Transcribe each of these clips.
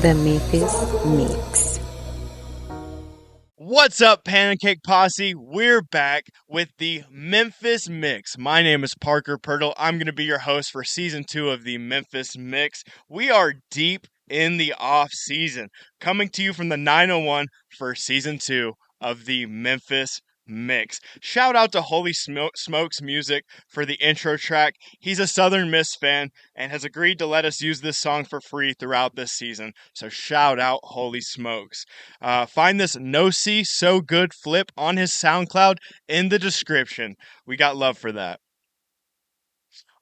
The Memphis Mix. What's up, Pancake Posse? We're back with the Memphis Mix. My name is Parker Purtle. I'm going to be your host for season 2 of the Memphis Mix. We are deep in the off season, coming to you from the 901 for season 2 of the Memphis Mix. Shout out to Holy Smokes Music for the intro track. He's a Southern Miss fan and has agreed to let us use this song for free throughout this season. So shout out Holy Smokes. Find this No See So Good flip on his SoundCloud in the description. We got love for that.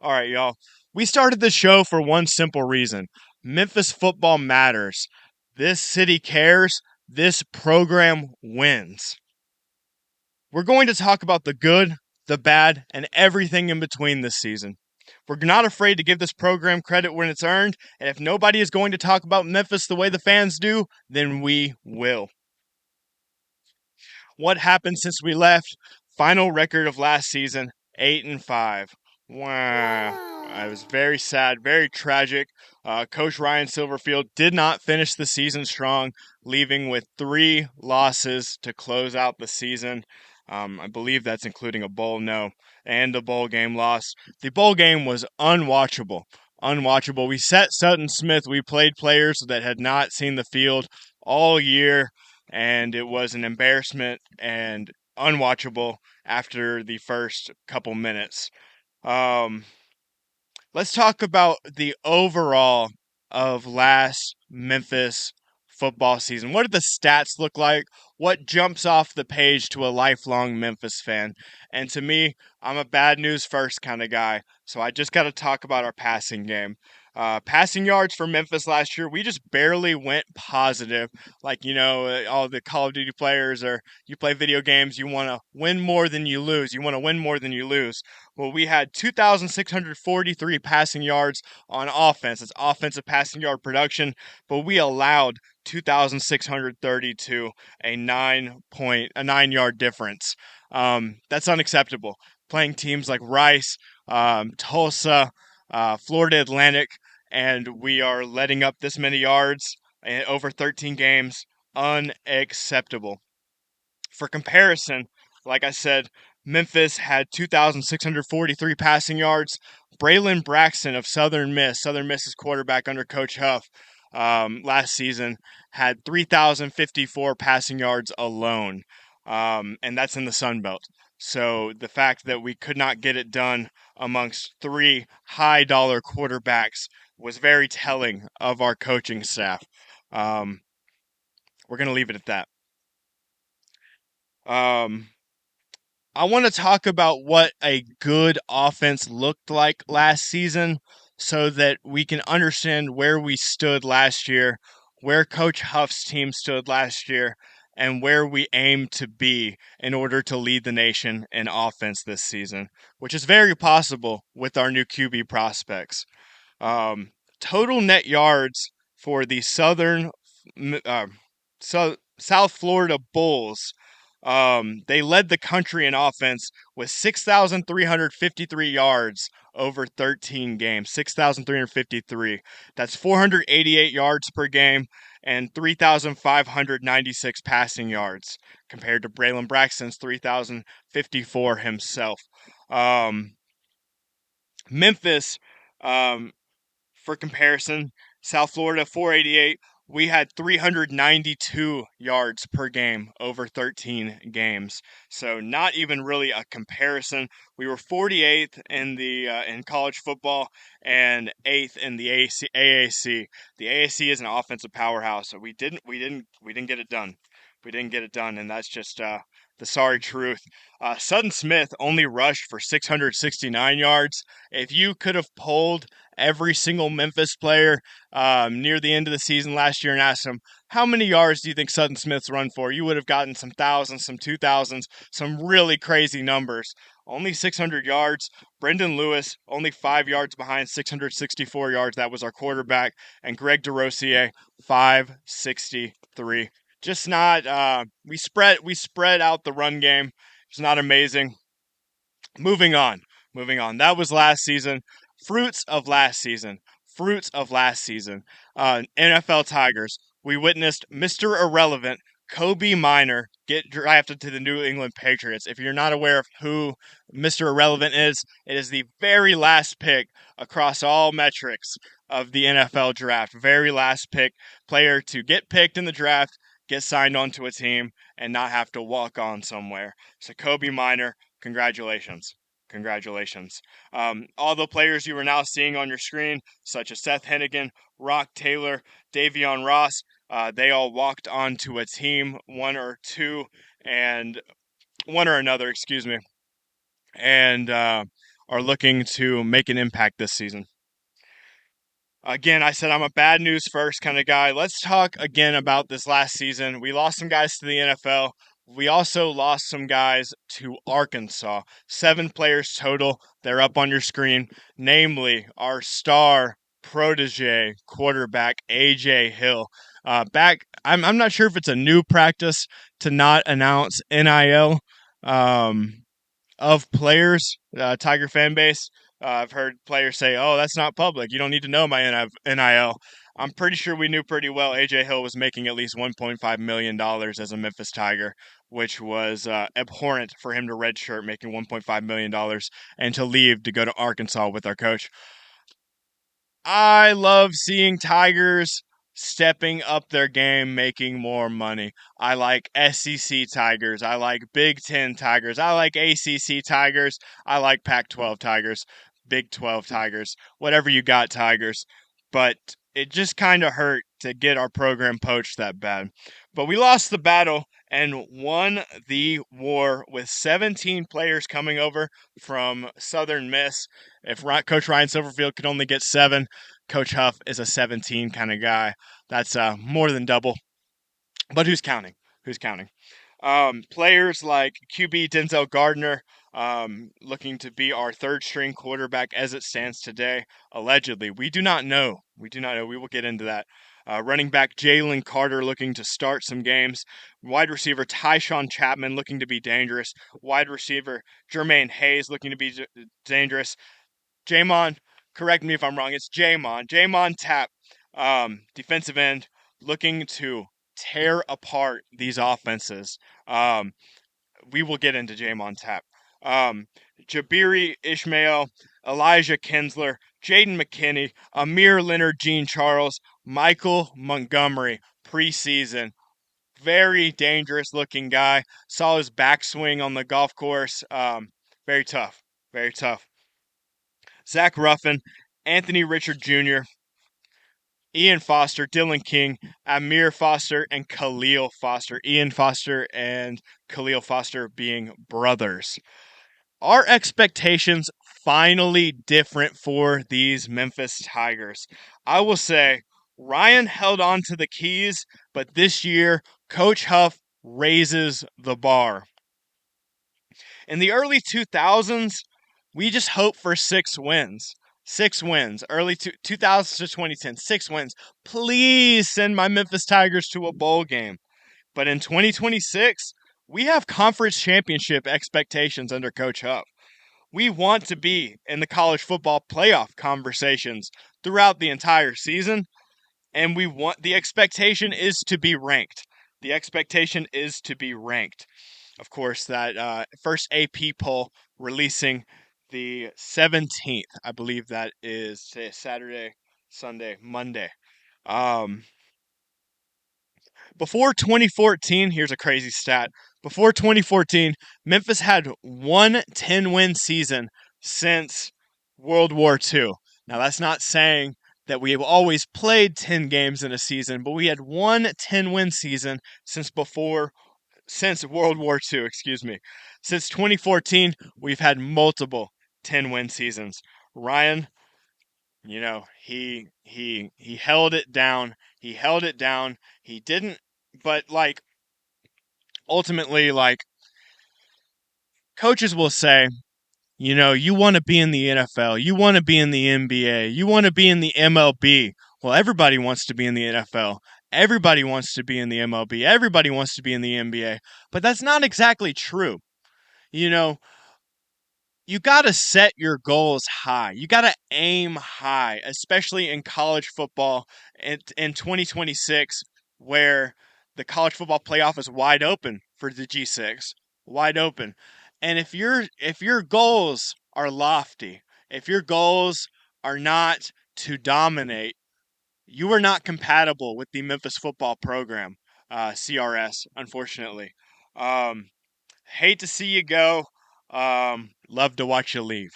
All right, y'all. We started the show for one simple reason: Memphis football matters. This city cares. This program wins. We're going to talk about the good, the bad, and everything in between this season. We're not afraid to give this program credit when it's earned, and if nobody is going to talk about Memphis the way the fans do, then we will. What happened since we left? Final record of last season, 8-5. Wow. I was very sad, very tragic. Coach Ryan Silverfield did not finish the season strong, leaving with 3 losses to close out the season. I believe that's including a bowl, and the bowl game loss. The bowl game was unwatchable. Unwatchable. We set Sutton Smith. We played players that had not seen the field all year, and it was an embarrassment and unwatchable after the first couple minutes. Um, let's talk about the overall of last Memphis football season. What did the stats look like? What jumps off the page to a lifelong Memphis fan? And to me, I'm a bad news first kind of guy, so I just got to talk about our passing game. Passing yards for Memphis last year, we just barely went positive. Like, all the Call of Duty players, or you play video games, you want to win more than you lose. You want to win more than you lose. Well, we had 2,643 passing yards on offense. It's offensive passing yard production, but we allowed 2,632, a 9-yard difference. That's unacceptable. Playing teams like Rice, Tulsa, Florida Atlantic, and we are letting up this many yards over 13 games. Unacceptable. For comparison, like I said, Memphis had 2,643 passing yards. Braylon Braxton of Southern Miss's quarterback under Coach Huff, last season, had 3,054 passing yards alone, and that's in the Sun Belt. So the fact that we could not get it done amongst 3 high-dollar quarterbacks was very telling of our coaching staff. We're going to leave it at that. I want to talk about what a good offense looked like last season so that we can understand where we stood last year, where Coach Huff's team stood last year, and where we aim to be in order to lead the nation in offense this season, which is very possible with our new QB prospects. Total net yards for the uh, South Florida Bulls. They led the country in offense with 6,353 yards over 13 games. 6,353. That's 488 yards per game and 3,596 passing yards compared to Braylon Braxton's 3,054 himself. Memphis, um, for comparison, South Florida 488. We had 392 yards per game over 13 games, so not even really a comparison. We were 48th in college football and 8th in the AAC. The AAC is an offensive powerhouse, so we didn't get it done. We didn't get it done, and that's just the sorry truth. Sutton Smith only rushed for 669 yards. If you could have polled every single Memphis player near the end of the season last year and asked them, how many yards do you think Sutton Smith's run for? You would have gotten some thousands, some 2,000s, some really crazy numbers. Only 600 yards. Brendan Lewis, only 5 yards behind, 664 yards. That was our quarterback. And Greg DeRosier, 563. Just not, we spread out the run game. It's not amazing. Moving on. That was last season. Fruits of last season. fruits of last season. NFL Tigers. We witnessed Mr. Irrelevant Kobe Minor get drafted to the New England Patriots. If you're not aware of who Mr. Irrelevant is, it is the very last pick across all metrics of the NFL draft. Very last pick player to get picked in the draft, get signed onto a team, and not have to walk on somewhere. So Kobe Minor, congratulations. Congratulations. All the players you are now seeing on your screen, such as Seth Hennigan, Rock Taylor, Davion Ross, they all walked onto a team, one or another, excuse me, and are looking to make an impact this season. Again, I said I'm a bad news first kind of guy. Let's talk again about this last season. We lost some guys to the NFL. We also lost some guys to Arkansas. 7 players total. They're up on your screen. Namely, our star protege quarterback, A.J. Hill. I'm not sure if it's a new practice to not announce NIL. Of players, Tiger fan base. I've heard players say, "Oh, that's not public. You don't need to know my NIL." I'm pretty sure we knew pretty well AJ Hill was making at least $1.5 million as a Memphis Tiger, which was abhorrent for him to redshirt making $1.5 million and to leave to go to Arkansas with our coach. I love seeing Tigers stepping up their game, making more money. I like SEC Tigers. I like Big Ten Tigers. I like ACC Tigers. I like Pac-12 Tigers, Big 12 Tigers, whatever you got, Tigers. But it just kind of hurt to get our program poached that bad. But we lost the battle and won the war with 17 players coming over from Southern Miss. If Coach Ryan Silverfield could only get 7, Coach Huff is a 17 kind of guy. That's more than double. But who's counting? Who's counting? Players like QB Denzel Gardner, looking to be our third string quarterback as it stands today, allegedly. We do not know. We do not know. We will get into that. Running back Jalen Carter looking to start some games. Wide receiver Tyshawn Chapman looking to be dangerous. Wide receiver Jermaine Hayes looking to be dangerous. Jamon, correct me if I'm wrong. It's Jamon. Jamon Tapp, defensive end, looking to tear apart these offenses. We will get into Jamon Tapp. Jabiri Ishmael, Elijah Kinsler, Jaden McKinney, Amir Leonard, Jean Charles, Michael Montgomery, preseason. Very dangerous looking guy. Saw his backswing on the golf course. Very tough. Very tough. Zach Ruffin, Anthony Richard Jr., Ian Foster, Dylan King, Amir Foster, and Khalil Foster. Ian Foster and Khalil Foster being brothers. Our expectations finally different for these Memphis Tigers. I will say Ryan held on to the keys, but this year Coach Huff raises the bar. In the early 2000s, we just hoped for 6 wins. 6 wins. Early 2000s to 2010, 6 wins. Please send my Memphis Tigers to a bowl game. But in 2026, we have conference championship expectations under Coach Huff. We want to be in the college football playoff conversations throughout the entire season, and the expectation is to be ranked. The expectation is to be ranked. Of course, that first AP poll releasing the 17th. I believe that is Saturday, Sunday, Monday. Before 2014, here's a crazy stat. Before 2014, Memphis had one 10-win season since World War II. Now, that's not saying that we have always played 10 games in a season, but we had one 10-win season since World War II, excuse me. Since 2014, we've had multiple 10-win seasons. Ryan, he held it down. He held it down. He didn't, but ultimately, coaches will say, you want to be in the NFL, you want to be in the NBA, you want to be in the MLB. Well, everybody wants to be in the NFL. Everybody wants to be in the MLB. Everybody wants to be in the NBA. But that's not exactly true. you got to set your goals high. You got to aim high, especially in college football in 2026, where the college football playoff is wide open for the G6, wide open. And if your goals are lofty, if your goals are not to dominate, you are not compatible with the Memphis football program, CRS, unfortunately. Um, Hate to see you go. Love to watch you leave.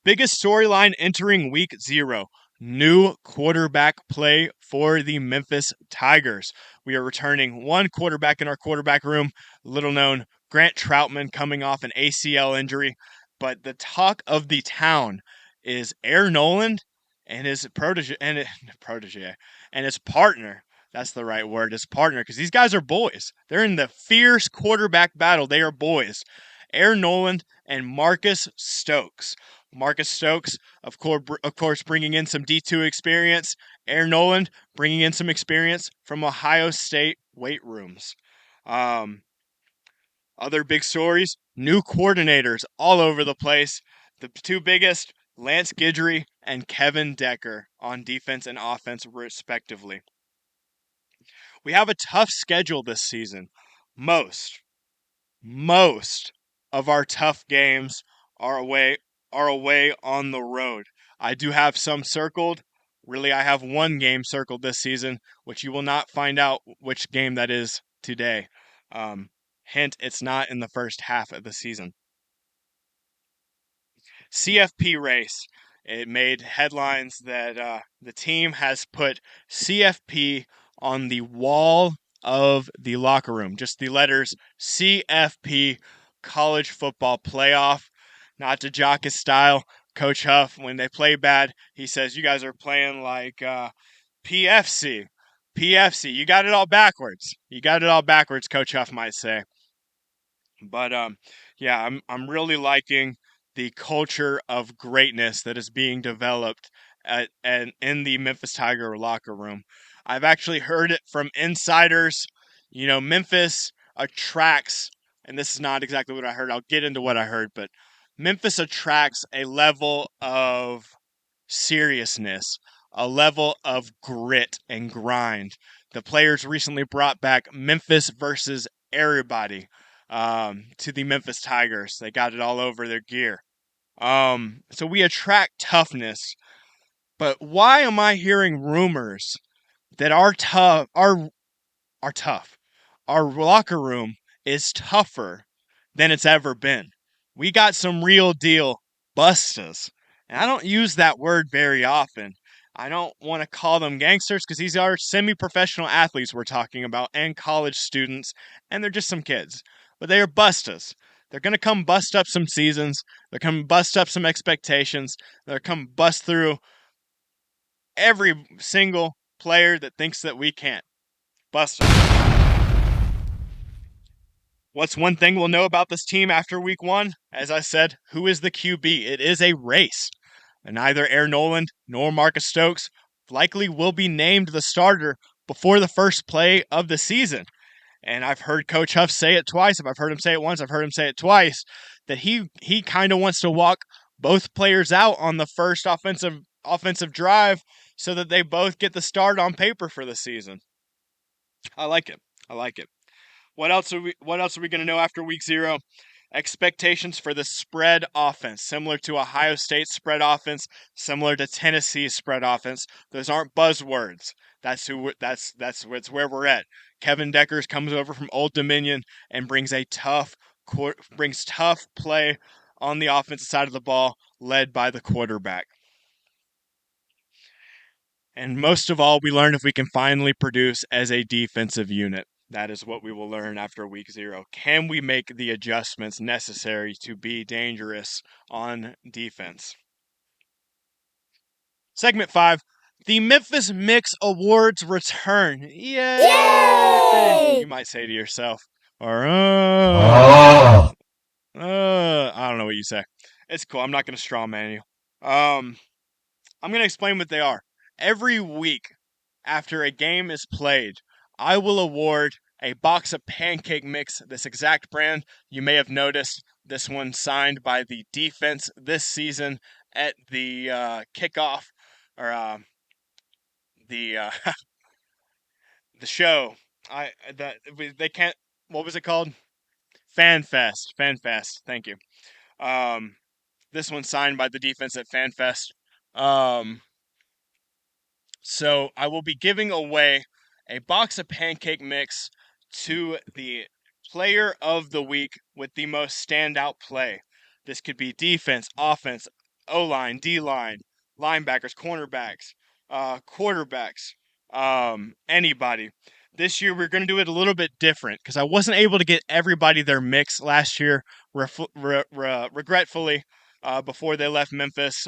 Biggest storyline entering week 0. New quarterback play for the Memphis Tigers. We are returning one quarterback in our quarterback room, little known Grant Troutman coming off an ACL injury. But the talk of the town is Air Noland and his protege and his partner. That's the right word, his partner, because these guys are boys. They're in the fierce quarterback battle. They are boys. Air Noland and Marcus Stokes. Marcus Stokes, of course, bringing in some D2 experience. Air Noland bringing in some experience from Ohio State weight rooms. Um, Other big stories, new coordinators all over the place. The two biggest, Lance Guidry and Kevin Decker on defense and offense, respectively. We have a tough schedule this season. Most of our tough games are away on the road. I do have some circled. Really, I have one game circled this season, which you will not find out which game that is today. Hint, it's not in the first half of the season. CFP race. It made headlines that the team has put CFP on the wall of the locker room. Just the letters CFP, College Football Playoff. Not to jock his style. Coach Huff, when they play bad, he says, you guys are playing like PFC. PFC. You got it all backwards. You got it all backwards, Coach Huff might say. But yeah, I'm really liking the culture of greatness that is being developed and in the Memphis Tiger locker room. I've actually heard it from insiders. You know, Memphis attracts, and this is not exactly what I heard. I'll get into what I heard, but Memphis attracts a level of seriousness, a level of grit and grind. The players recently brought back Memphis versus everybody to the Memphis Tigers. They got it all over their gear. So we attract toughness. But why am I hearing rumors that are tough? Our locker room is tougher than it's ever been. We got some real deal bustas. And I don't use that word very often. I don't want to call them gangsters because these are semi-professional athletes we're talking about and college students, and they're just some kids. But they are bustas. They're going to come bust up some seasons. They're going to bust up some expectations. They're going to come bust through every single player that thinks that we can't. Bust them. What's one thing we'll know about this team after week 1? As I said, who is the QB? It is a race. And neither Air Noland nor Marcus Stokes likely will be named the starter before the first play of the season. And I've heard Coach Huff say it twice. If I've heard him say it once, I've heard him say it twice, that he kind of wants to walk both players out on the first offensive drive so that they both get the start on paper for the season. I like it. I like it. What else are we going to know after week 0? Expectations for the spread offense, similar to Ohio State's spread offense, similar to Tennessee's spread offense. Those aren't buzzwords. That's where we're at. Kevin Deckers comes over from Old Dominion and brings tough play on the offensive side of the ball, led by the quarterback. And most of all, we learn if we can finally produce as a defensive unit. That is what we will learn after week 0. Can we make the adjustments necessary to be dangerous on defense? Segment 5, the Memphis Mix Awards return. Yay! You might say to yourself, I don't know what you say. It's cool. I'm not going to straw man you. I'm going to explain what they are. Every week after a game is played, I will award a box of pancake mix, this exact brand. You may have noticed This one signed by the defense this season at the kickoff or the the show. They can't. What was it called? Fan Fest. Fan Fest. Thank you. Um, this one signed by the defense at Fan Fest. Um, So I will be giving away a box of pancake mix to the player of the week with the most standout play. This could be defense, offense, O-line, D-line, linebackers, cornerbacks, quarterbacks, anybody. This year we're going to do it a little bit different because I wasn't able to get everybody their mix last year, regretfully, before they left Memphis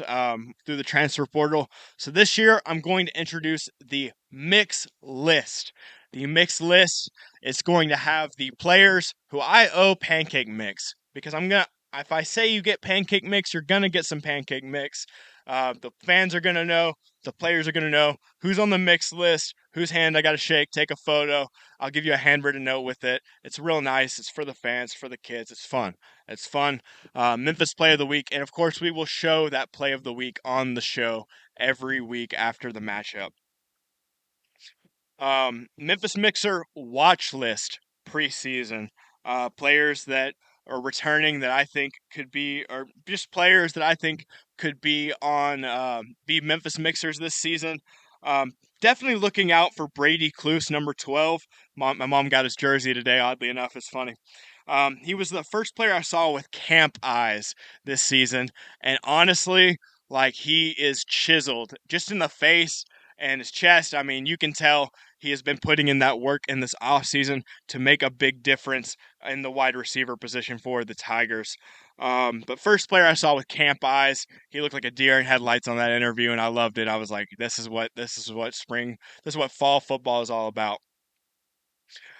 through the transfer portal. So this year, I'm going to introduce the mix list. The mix list is going to have the players who I owe pancake mix because if I say you get pancake mix, you're gonna get some pancake mix. The fans are gonna know, the players are gonna know who's on the mix list, whose hand I gotta shake, take a photo. I'll give you a handwritten note with it. It's real nice. It's for the fans, for the kids. It's fun. It's fun. Memphis Play of the Week, and of course, we will show that Play of the Week on the show every week after the matchup. Memphis Mixer watch list preseason. Players that are returning that I think could be, or just players that I think could be on, be Memphis Mixers this season. Definitely looking out for Brady Cluse, number 12. My mom got his jersey today, oddly enough. It's funny. He was the first player I saw with camp eyes this season. And honestly, like he is chiseled just in the face and his chest. I mean, you can tell he has been putting in that work in this offseason to make a big difference in the wide receiver position for the Tigers. But first player I saw with camp eyes, he looked like a deer in headlights on that interview, and I loved it. I was like, this is what fall football is all about.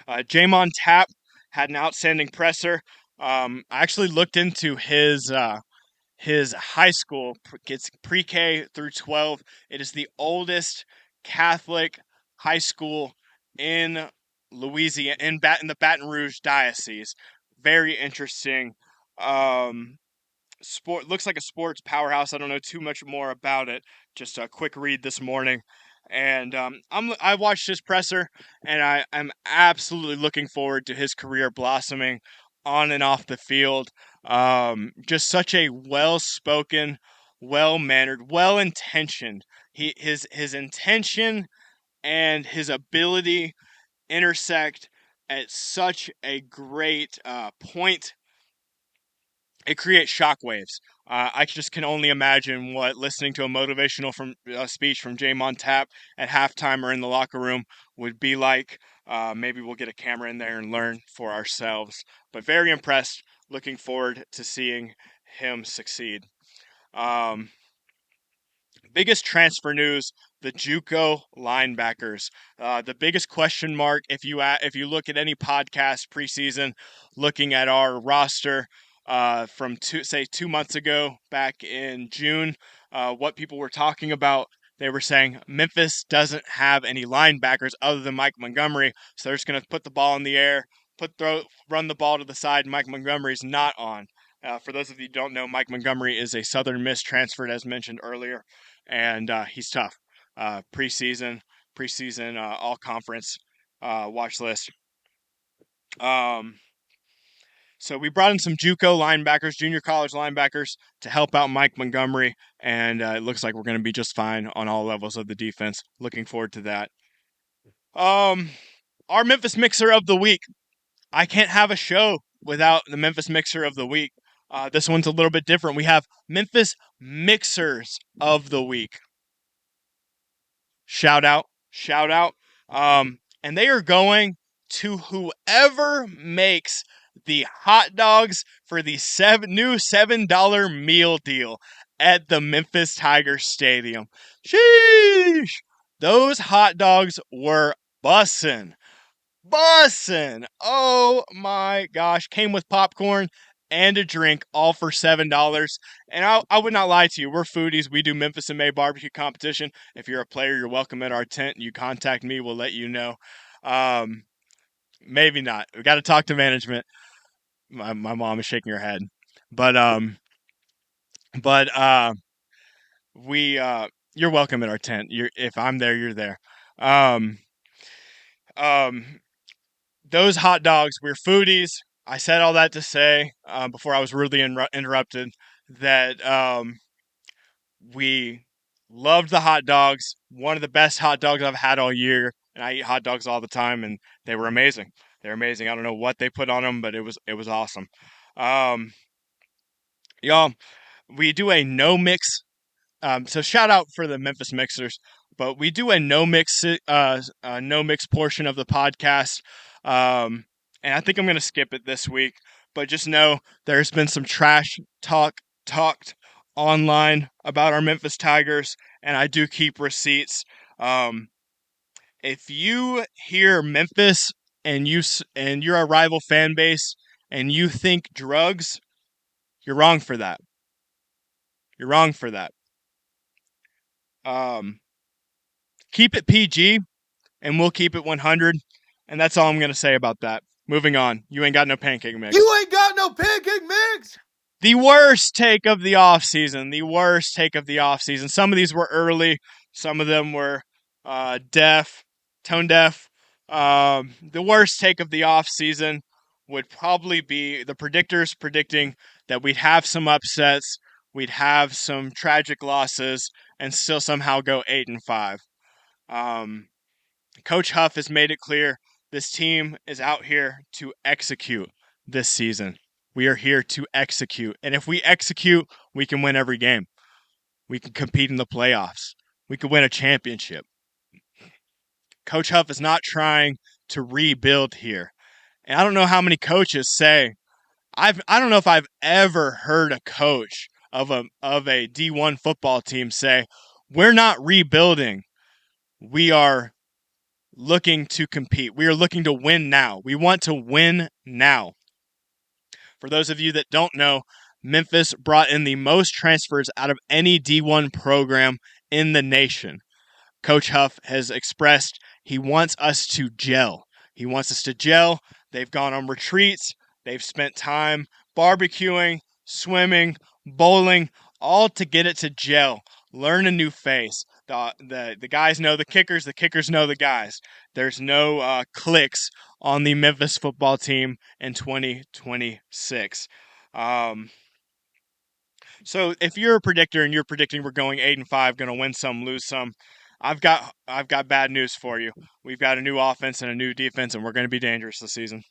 Jamon Tapp had an outstanding presser. I actually looked into his high school. Gets pre-K through 12. It is the oldest Catholic high school in Louisiana, in the Baton Rouge diocese. Very interesting. Sport looks like a sports powerhouse. I don't know too much more about it. Just a quick read this morning, and I watched his presser, and I'm absolutely looking forward to his career blossoming on and off the field. Just such a well-spoken, well-mannered, well-intentioned. His intention and his ability intersect at such a great point. It creates shockwaves. I just can only imagine what listening to a motivational speech from Jamon Tapp at halftime or in the locker room would be like. Maybe we'll get a camera in there and learn for ourselves. But very impressed. Looking forward to seeing him succeed. Biggest transfer news: the JUCO linebackers. The biggest question mark, if you look at any podcast preseason, looking at our roster from 2 months ago, back in June, what people were talking about. They were saying Memphis doesn't have any linebackers other than Mike Montgomery, so they're just going to put the ball in the air, run the ball to the side. Mike Montgomery's not on. For those of you who don't know, Mike Montgomery is a Southern Miss transfer, as mentioned earlier, and he's tough. Preseason, all conference watch list. So we brought in some JUCO linebackers, junior college linebackers, to help out Mike Montgomery, and it looks like we're going to be just fine on all levels of the defense. Looking forward to that. Our Memphis Mixer of the Week. I can't have a show without the Memphis Mixer of the Week. This one's a little bit different. We have Memphis Mixers of the Week. Shout out. And they are going to whoever makes the hot dogs for the new $7 meal deal at the Memphis Tigers Stadium. Sheesh! Those hot dogs were bussin'. Oh my gosh. Came with popcorn and a drink, all for $7. And I would not lie to you. We're foodies. We do Memphis and May barbecue competition. If you're a player, you're welcome at our tent. You contact me, we'll let you know. Maybe not. We got to talk to management. My mom is shaking her head. But but we you're welcome at our tent. If I'm there, you're there. Um, um, those hot dogs, we're foodies. I said all that to say before I was rudely interrupted that we loved the hot dogs. One of the best hot dogs I've had all year, and I eat hot dogs all the time, and they were amazing. They're amazing. I don't know what they put on them, but it was awesome. Um, y'all, we do a no mix. So shout out for the Memphis Mixers, but we do a no mix portion of the podcast, and I think I'm gonna skip it this week. But just know there's been some trash talked online about our Memphis Tigers, and I do keep receipts. Um, if you hear Memphis and you're a rival fan base and you think drugs, you're wrong for that. You're wrong for that. Um, Keep it PG, and we'll keep it 100. And that's all I'm going to say about that. Moving on. You ain't got no pancake mix. You ain't got no pancake mix. The worst take of the offseason. The worst take of the offseason. Some of these were early. Some of them were tone deaf. The worst take of the offseason would probably be the predictors predicting that we'd have some upsets, we'd have some tragic losses, and still somehow go 8-5. Coach Huff has made it clear this team is out here to execute this season. We are here to execute. And if we execute, we can win every game. We can compete in the playoffs. We can win a championship. Coach Huff is not trying to rebuild here. And I don't know how many coaches say, I don't know if I've ever heard a coach of a D1 football team say, we're not rebuilding. We are looking to compete. We are looking to win now. We want to win now. For those of you that don't know, Memphis brought in the most transfers out of any D1 program in the nation. Coach Huff has expressed he wants us to gel. He wants us to gel. They've gone on retreats. They've spent time barbecuing, swimming, bowling, all to get it to gel. Learn a new face. The guys know the kickers know the guys. There's no cliques on the Memphis football team in 2026. So if you're a predictor and you're predicting we're going 8-5, going to win some, lose some, I've got bad news for you. We've got a new offense and a new defense, and we're going to be dangerous this season.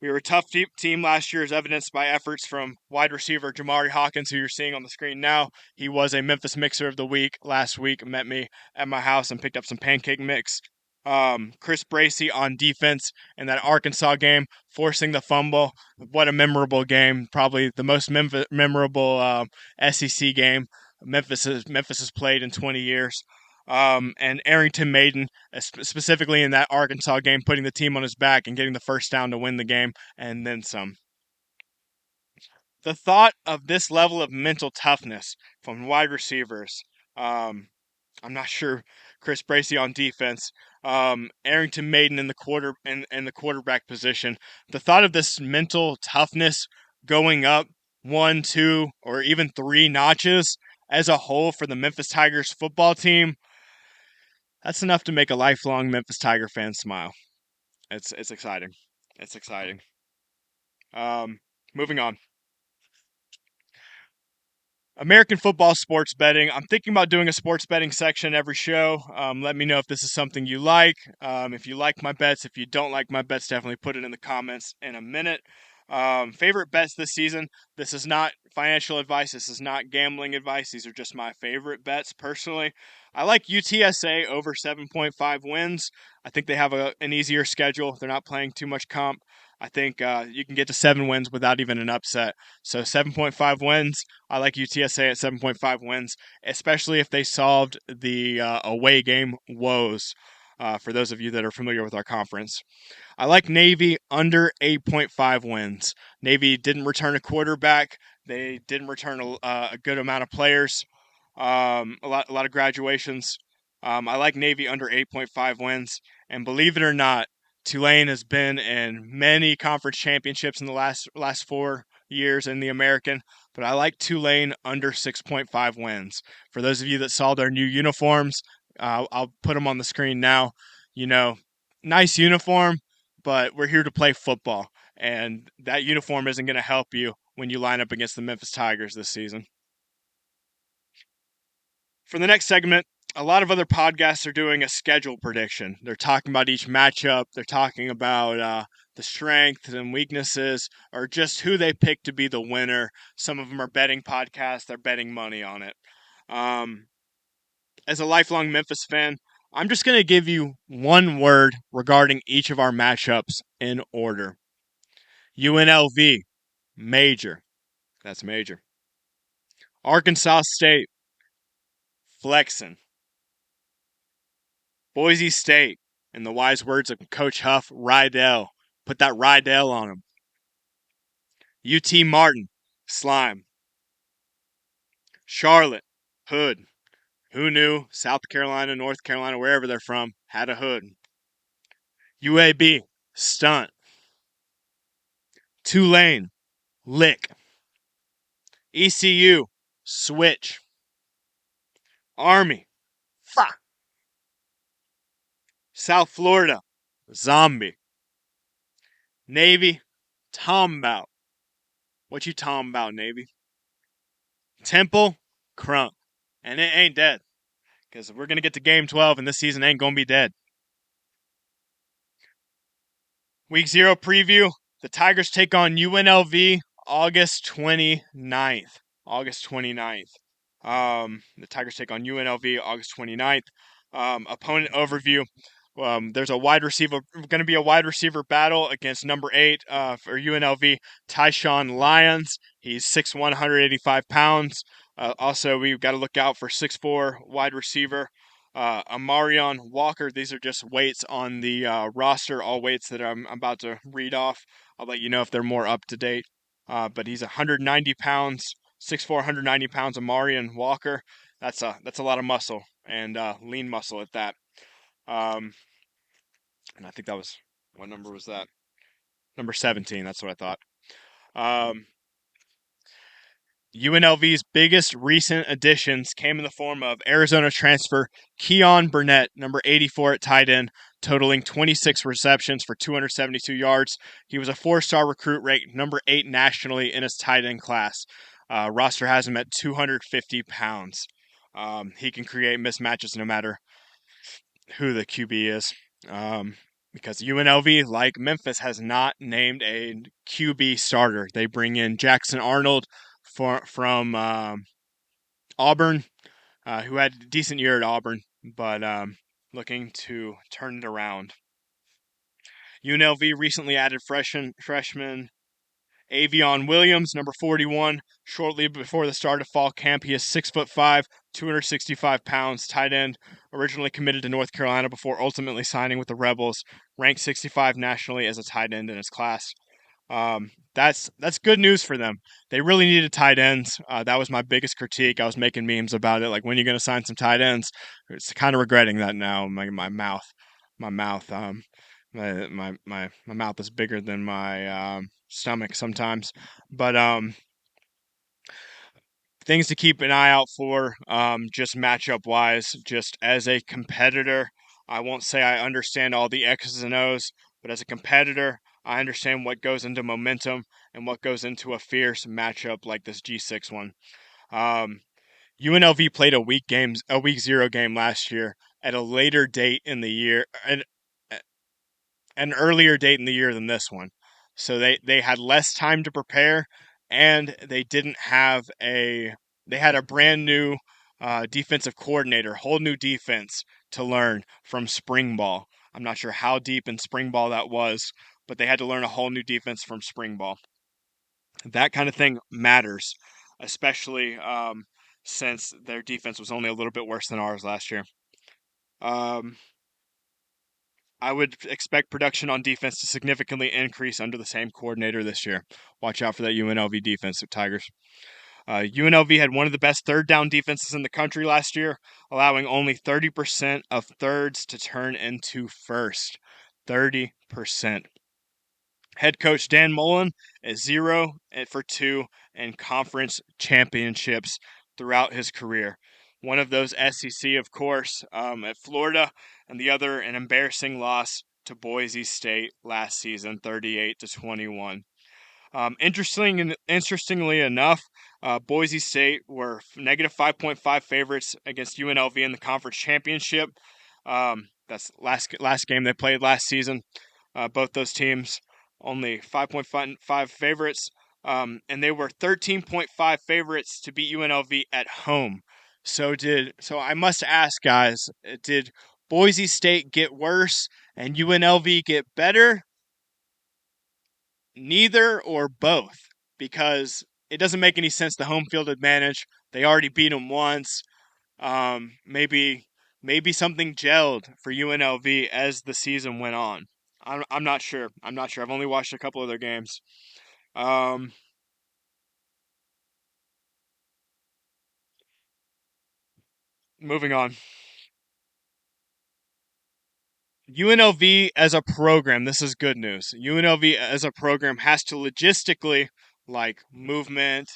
We were a tough team last year, as evidenced by efforts from wide receiver Jamari Hawkins, who you're seeing on the screen now. He was a Memphis Mixer of the Week last week, met me at my house and picked up some pancake mix. Chris Bracey on defense in that Arkansas game, forcing the fumble. What a memorable game. Probably the most memorable SEC game Memphis has played in 20 years. And Arrington Maiden, specifically in that Arkansas game, putting the team on his back and getting the first down to win the game, and then some. The thought of this level of mental toughness from wide receivers, I'm not sure Chris Bracey on defense, Arrington Maiden in the quarterback position. The thought of this mental toughness going up 1, 2, or even 3 notches as a whole for the Memphis Tigers football team, that's enough to make a lifelong Memphis Tiger fan smile. It's exciting. It's exciting. Moving on. American football sports betting. I'm thinking about doing a sports betting section every show. Let me know if this is something you like. If you like my bets, if you don't like my bets, definitely put it in the comments in a minute. Favorite bets this season. This is not financial advice. This is not gambling advice. These are just my favorite bets personally. I like UTSA over 7.5 wins. I think they have an easier schedule. They're not playing too much comp. I think you can get to 7 wins without even an upset. So 7.5 wins. I like UTSA at 7.5 wins, especially if they solved the away game woes, for those of you that are familiar with our conference. I like Navy under 8.5 wins. Navy didn't return a quarterback. They didn't return a good amount of players, a lot of graduations. I like Navy under 8.5 wins. And believe it or not, Tulane has been in many conference championships in the last 4 years in the American, but I like Tulane under 6.5 wins. For those of you that saw their new uniforms, I'll put them on the screen now. Nice uniform, but we're here to play football, and that uniform isn't going to help you when you line up against the Memphis Tigers this season. For the next segment, a lot of other podcasts are doing a schedule prediction. They're talking about each matchup. They're talking about the strengths and weaknesses, or just who they pick to be the winner. Some of them are betting podcasts. They're betting money on it. As a lifelong Memphis fan, I'm just going to give you one word regarding each of our matchups in order. UNLV, major. That's major. Arkansas State, flexing. Boise State, in the wise words of Coach Huff, Rydell. Put that Rydell on him. UT Martin, slime. Charlotte, hood. Who knew South Carolina, North Carolina, wherever they're from, had a hood. UAB, stunt. Tulane, lick. ECU, switch. Army, fuck. South Florida, zombie. Navy, tombout. What you tombout, Navy? Temple, crunk. And it ain't dead, because we're going to get to Game 12, and this season ain't going to be dead. Week 0 preview. The Tigers take on UNLV August 29th. August 29th. The Tigers take on UNLV August 29th. Opponent overview. There's going to be a wide receiver battle against number 8 for UNLV, Tyshawn Lyons. He's 6'1", 185 pounds. Also, we've got to look out for 6'4" wide receiver, Amarion Walker. These are just weights on the roster, all weights that I'm about to read off. I'll let you know if they're more up to date. But he's 190 pounds, 6'4", 190 pounds, Amarion Walker. That's a lot of muscle, and lean muscle at that. And I think that was, what number was that? Number 17, that's what I thought. UNLV's biggest recent additions came in the form of Arizona transfer Keon Burnett, number 84 at tight end, totaling 26 receptions for 272 yards. He was a 4-star recruit, ranked number 8 nationally in his tight end class. Roster has him at 250 pounds. He can create mismatches no matter who the QB is. Because UNLV, like Memphis, has not named a QB starter. They bring in Jackson Arnold from Auburn, who had a decent year at Auburn, but looking to turn it around. UNLV recently added freshman Avion Williams, number 41. Shortly before the start of fall camp, he is 6'5", 265 pounds, tight end, originally committed to North Carolina before ultimately signing with the Rebels, ranked 65 nationally as a tight end in his class. That's good news for them. They really needed tight ends. That was my biggest critique. I was making memes about it, like, when are you going to sign some tight ends? It's kind of regretting that now. My mouth. My mouth is bigger than my stomach sometimes. But things to keep an eye out for, just matchup wise, just as a competitor. I won't say I understand all the X's and O's, but as a competitor, I understand what goes into momentum and what goes into a fierce matchup like this G6 one. UNLV played a week 0 game last year at a later date in the year, an earlier date in the year than this one. So they had less time to prepare, and they had a brand new defensive coordinator, whole new defense to learn from spring ball. I'm not sure how deep in spring ball that was, but they had to learn a whole new defense from spring ball. That kind of thing matters, especially since their defense was only a little bit worse than ours last year. I would expect production on defense to significantly increase under the same coordinator this year. Watch out for that UNLV defense with Tigers. UNLV had one of the best third down defenses in the country last year, allowing only 30% of thirds to turn into first. 30%. Head coach Dan Mullen is 0-for-2 in conference championships throughout his career. One of those SEC, of course, at Florida, and the other an embarrassing loss to Boise State last season, 38-21. Interestingly enough, Boise State were negative 5.5 favorites against UNLV in the conference championship. That's last game they played last season. Both those teams only 5.5 favorites, and they were 13.5 favorites to beat UNLV at home. So I must ask, guys, did Boise State get worse and UNLV get better? Neither or both, because it doesn't make any sense. The home field advantage. They already beat them once. Maybe something gelled for UNLV as the season went on. I'm not sure. I've only watched a couple of their games. Moving on. UNLV as a program, this is good news. UNLV as a program has to logistically, like movement,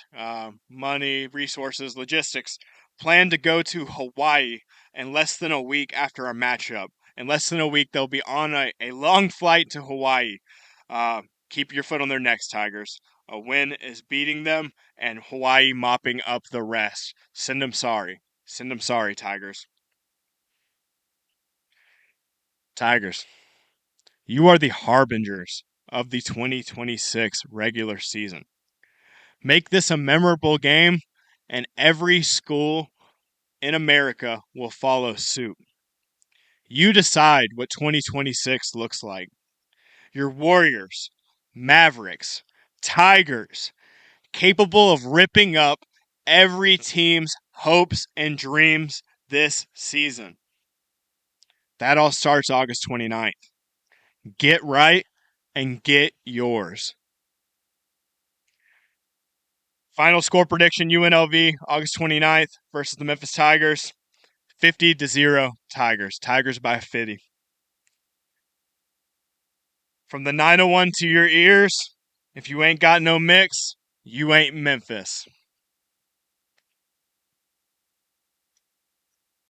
money, resources, logistics, plan to go to Hawaii in less than a week after our matchup. In less than a week, they'll be on a long flight to Hawaii. Keep your foot on their necks, Tigers. A win is beating them, and Hawaii mopping up the rest. Send them sorry. Send them sorry, Tigers. Tigers. You are the harbingers of the 2026 regular season. Make this a memorable game, and every school in America will follow suit. You decide what 2026 looks like. Your Warriors, Mavericks, Tigers, capable of ripping up every team's hopes and dreams this season. That all starts August 29th. Get right and get yours. Final score prediction, UNLV, August 29th versus the Memphis Tigers. 50-0 Tigers. Tigers by 50. From the 901 to your ears, if you ain't got no mix, you ain't Memphis.